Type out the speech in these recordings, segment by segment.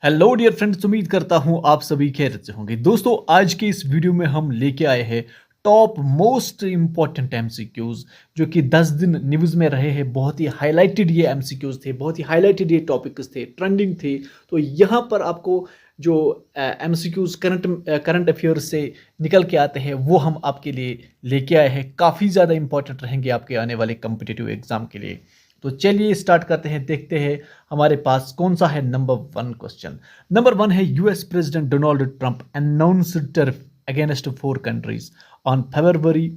Hello dear friends, उम्मीद करता हूं आप सभी खैरियत से होंगे। दोस्तों, आज के इस वीडियो में हम लेके आए हैं टॉप मोस्ट इंपॉर्टेंट एमसीक्यूज जो कि 10 दिन न्यूज़ में रहे हैं। बहुत ही हाईलाइटेड ये एमसीक्यूज थे, बहुत ही हाईलाइटेड ये टॉपिक्स थे, ट्रेंडिंग थे। तो यहाँ पर आपको जो एमसीक्यूज करंट अफेयर्स से निकल के आते हैं वो हम आपके लिए लेके आए हैं। काफ़ी ज़्यादा इंपॉर्टेंट रहेंगे आपके आने वाले कम्पिटिटिव एग्जाम के लिए। तो चलिए स्टार्ट करते हैं, देखते हैं हमारे पास कौन सा है। Number 1 question. नंबर 1 है US president Donald Trump announced tariff against 4 countries on February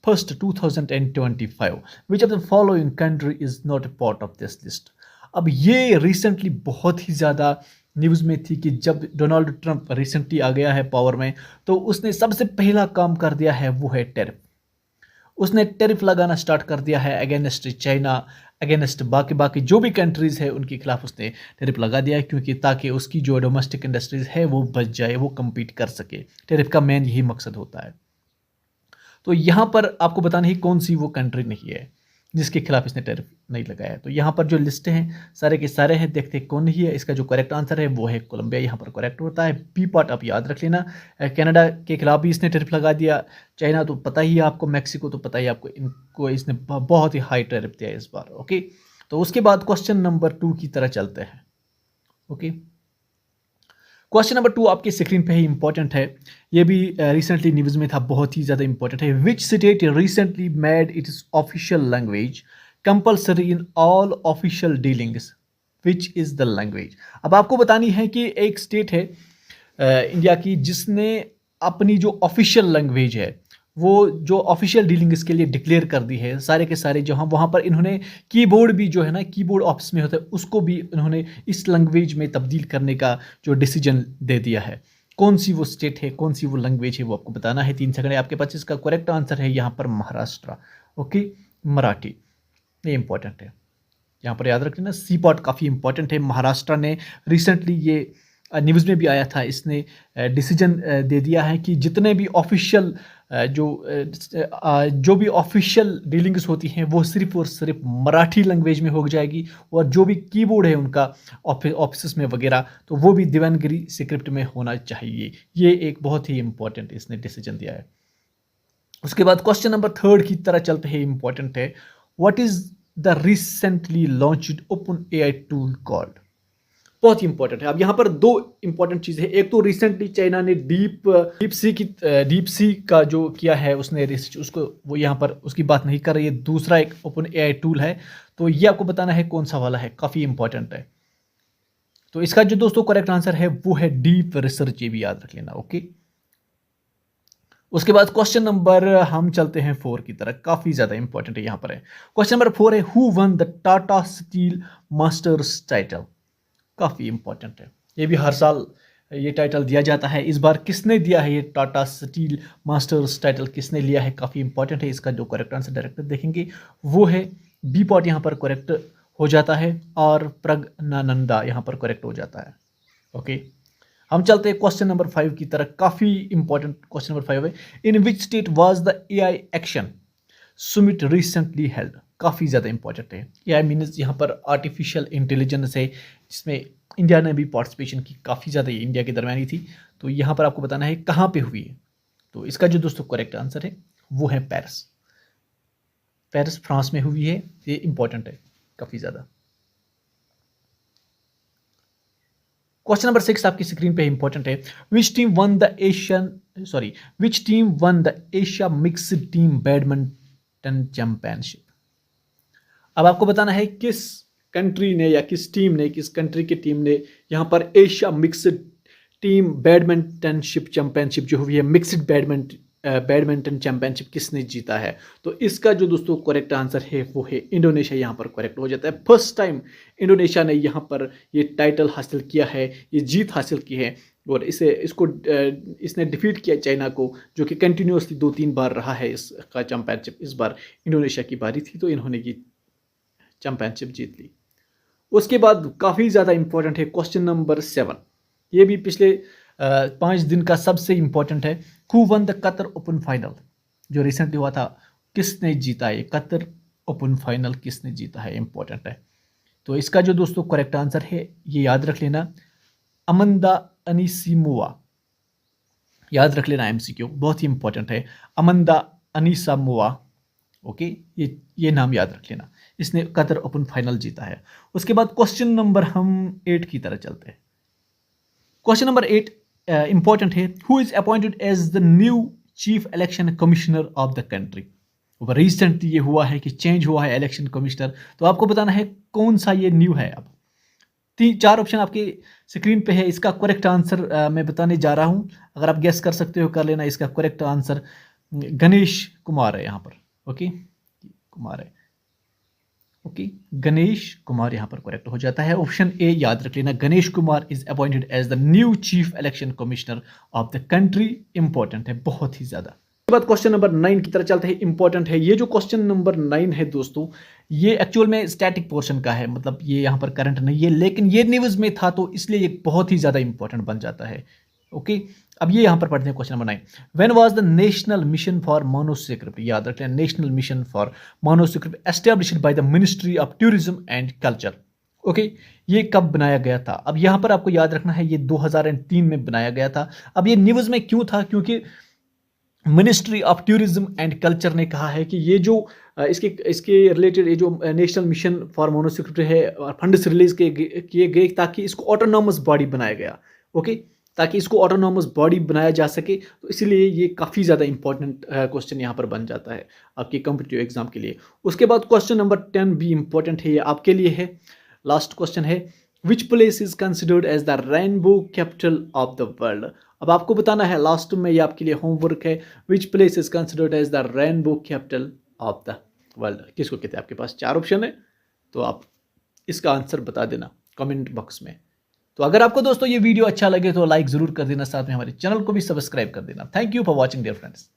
1st 2025। Which of the following country is not a part of this list. अब ये रिसेंटली बहुत ही ज़्यादा न्यूज़ में थी कि जब डोनाल्ड ट्रंप रिसेंटली आ गया है पावर में, तो उसने सबसे पहला काम कर दिया है वो है टैरिफ। उसने टैरिफ लगाना स्टार्ट कर दिया है अगेंस्ट चाइना, अगेंस्ट बाकी बाकी जो भी कंट्रीज़ है उनके खिलाफ उसने टैरिफ लगा दिया है, क्योंकि ताकि उसकी जो डोमेस्टिक इंडस्ट्रीज़ है वो बच जाए, वो कम्पीट कर सके। टैरिफ का मेन यही मकसद होता है। तो यहाँ पर आपको बताना ही कौन सी वो कंट्री नहीं है जिसके खिलाफ इसने टैरिफ नहीं लगाया है। तो यहाँ पर जो लिस्ट हैं सारे के सारे हैं, देखते हैं कौन नहीं है। इसका जो करेक्ट आंसर है वो है कोलंबिया, यहाँ पर करेक्ट होता है। बी पार्ट आप याद रख लेना। कनाडा के खिलाफ भी इसने टैरिफ लगा दिया। चाइना तो पता ही है आपको, मैक्सिको तो पता ही है आपको, इनको इसने बहुत ही हाई टैरिफ दिया इस बार। ओके, तो उसके बाद क्वेश्चन नंबर 2 की तरह चलते हैं। ओके, क्वेश्चन नंबर 2 आपकी स्क्रीन पे ही इंपॉर्टेंट है। ये भी रिसेंटली न्यूज़ में था, बहुत ही ज़्यादा इंपॉर्टेंट है। Which state recently made it's official language compulsory in all official dealings. Which is the language. अब आपको बतानी है कि एक स्टेट है इंडिया की जिसने अपनी जो ऑफिशियल लैंग्वेज है वो जो ऑफिशियल डीलिंग इसके लिए डिक्लेयर कर दी है। सारे के सारे जो हम वहाँ पर इन्होंने कीबोर्ड भी जो है ना, कीबोर्ड ऑफिस में होता है, उसको भी इन्होंने इस लैंग्वेज में तब्दील करने का जो डिसीजन दे दिया है। कौन सी वो स्टेट है, कौन सी वो लैंग्वेज है, वो आपको बताना है। 3 सेकंड है आपके पास। इसका करेक्ट आंसर है यहाँ पर महाराष्ट्र। ओके, मराठी, ये इंपॉर्टेंट है, यहाँ पर याद रख लेना। सी पार्ट काफ़ी इंपॉर्टेंट है। महाराष्ट्र ने रिसेंटली ये न्यूज़ में भी आया था, इसने डिसीजन दे दिया है कि जितने भी ऑफिशियल जो भी ऑफिशियल डीलिंग्स होती हैं वो सिर्फ और सिर्फ मराठी लैंग्वेज में हो जाएगी, और जो भी कीबोर्ड है उनका ऑफिस में वगैरह, तो वो भी देवनागरी स्क्रिप्ट में होना चाहिए। ये एक बहुत ही इंपॉर्टेंट इसने डिसीजन दिया है। उसके बाद क्वेश्चन नंबर 3 की तरह चलते हैं, इंपॉर्टेंट है। What is the recently launched open AI tool called. बहुत ही इंपॉर्टेंट है। अब यहाँ पर 2 इंपॉर्टेंट चीजें हैं। एक तो रिसेंटली चाइना ने डीप सी का जो किया है उसने रिसर्च, उसको वो यहाँ पर उसकी बात नहीं कर रही है। दूसरा एक ओपन एआई टूल है, तो ये आपको बताना है कौन सा वाला है, काफी इंपॉर्टेंट है। तो इसका जो दोस्तों करेक्ट आंसर है वो है डीप रिसर्च, ये भी याद रख लेना। ओके, उसके बाद क्वेश्चन नंबर हम चलते हैं 4 की तरह, काफी ज्यादा इंपॉर्टेंट है। यहाँ पर है क्वेश्चन नंबर 4 है who one the Tata steel masters title. काफी इंपॉर्टेंट है, ये भी हर साल ये टाइटल दिया जाता है। इस बार किसने दिया है ये टाटा स्टील मास्टर्स टाइटल, किसने लिया है, काफी इंपॉर्टेंट है। इसका जो करेक्ट आंसर डायरेक्ट देखेंगे वो है बी पॉट, यहाँ पर करेक्ट हो जाता है, और प्रज्ञानंदा यहाँ पर करेक्ट हो जाता है। ओके, हम चलते हैं क्वेश्चन नंबर 5 की तरह। काफी इंपॉर्टेंट क्वेश्चन नंबर 5 है। In which state was the AI action summit recently held. काफ़ी ज़्यादा इंपॉर्टेंट है। एआई मीन्स यहाँ पर आर्टिफिशियल इंटेलिजेंस है, जिसमें इंडिया ने भी पार्टिसिपेशन की, काफ़ी ज़्यादा ये इंडिया की दरमियानी थी। तो यहाँ पर आपको बताना है कहाँ पे हुई है। तो इसका जो दोस्तों करेक्ट आंसर है वो है पेरिस। पेरिस फ्रांस में हुई है, ये इंपॉर्टेंट है काफ़ी ज़्यादा। क्वेश्चन नंबर 6 आपकी स्क्रीन पे इंपॉर्टेंट है। Which team one the Asia mixed team badminton championship. अब आपको बताना है किस कंट्री ने या किस टीम ने, किस कंट्री की टीम ने यहाँ पर एशिया मिक्स्ड टीम बैडमिंटनशिप चैंपियनशिप जो हुई है, मिक्स्ड बैडमिंटन चैंपियनशिप किसने जीता है। तो इसका जो दोस्तों करेक्ट आंसर है वो है इंडोनेशिया, यहाँ पर करेक्ट हो जाता है। फर्स्ट टाइम इंडोनेशिया ने यहाँ पर ये टाइटल हासिल किया है, ये जीत हासिल की है, और इसने डिफीट किया चाइना को, जो कि कंटिन्यूसली 2-3 बार रहा है इसका चैंपियनशिप। इस बार इंडोनेशिया की बारी थी तो इन्होंने ये चैंपियनशिप जीत ली। उसके बाद काफ़ी ज़्यादा इंपॉर्टेंट है क्वेश्चन नंबर 7। ये भी पिछले 5 दिन का सबसे इंपॉर्टेंट है। Who one the Qatar open final, जो रिसेंटली हुआ था, किसने जीता है कतर ओपन फाइनल, किसने जीता है, इंपॉर्टेंट है। तो इसका जो दोस्तों करेक्ट आंसर है ये याद रख लेना, अमंदा अनिसिमोवा, याद रख लेना, एमसीक्यू बहुत ही इंपॉर्टेंट है, अमंदा अनिसामोवा। ओके, ये नाम याद रख लेना। इसने कतर ओपन फाइनल जीता है। उसके बाद क्वेश्चन नंबर हम 8 की तरह चलते हैं। क्वेश्चन नंबर 8 इंपॉर्टेंट है। Who is appointed as the new chief election commissioner of the country. Recently ये हुआ है कि चेंज हुआ है इलेक्शन कमिश्नर, तो आपको बताना है कौन सा ये न्यू है। अब 4 ऑप्शन आपके स्क्रीन पे है। इसका करेक्ट आंसर मैं बताने जा रहा हूं, अगर आप गेस कर सकते हो कर लेना। इसका करेक्ट आंसर गणेश कुमार है यहाँ पर। ओके, कुमार है। ओके, गणेश कुमार यहाँ पर करेक्ट हो जाता है। ऑप्शन ए याद रख लेना, Ganesh Kumar is appointed as the new chief election commissioner of the country. Important है बहुत ही ज्यादा। उसके बाद क्वेश्चन नंबर 9 की तरह चलते हैं। इंपॉर्टेंट है ये जो क्वेश्चन नंबर 9 है दोस्तों, ये एक्चुअल में स्टैटिक पोर्शन का है, मतलब ये यहाँ पर करंट नहीं है, लेकिन ये न्यूज में था तो इसलिए ये बहुत ही ज्यादा इंपॉर्टेंट बन जाता है। ओके, अब ये यहाँ पर पढ़ते हैं question number 9। When was the national mission for manuscripts, याद रखें, national mission for manuscripts established by the ministry of tourism and culture. Okay, ये कब बनाया गया था? अब यहाँ पर आपको याद रखना है ये 2003 में बनाया गया था। अब ये न्यूज में क्यों था? क्योंकि ministry of tourism and culture ने कहा है कि ये जो इसके रिलेटेड ये जो नेशनल मिशन फॉर मोनोसिक्रिप्ट है, फंड्स रिलीज किए गए ताकि इसको ऑटोनॉमस बॉडी बनाया गया। ओके, ताकि इसको ऑटोनॉमस बॉडी बनाया जा सके, तो इसीलिए ये काफ़ी ज़्यादा इंपॉर्टेंट क्वेश्चन यहाँ पर बन जाता है आपके कॉम्पिटिटिव एग्जाम के लिए। उसके बाद क्वेश्चन नंबर 10 भी इंपॉर्टेंट है, ये आपके लिए है। लास्ट क्वेश्चन है, which place is considered as the rainbow capital of the world. अब आपको बताना है, लास्ट में ये आपके लिए होमवर्क है, which place is considered as the rainbow capital of the world. किसको कहते हैं? आपके पास 4 ऑप्शन है, तो आप इसका आंसर बता देना कमेंट बॉक्स में। तो अगर आपको दोस्तों ये वीडियो अच्छा लगे तो लाइक जरूर कर देना, साथ में हमारे चैनल को भी सब्सक्राइब कर देना। Thank you for watching dear friends.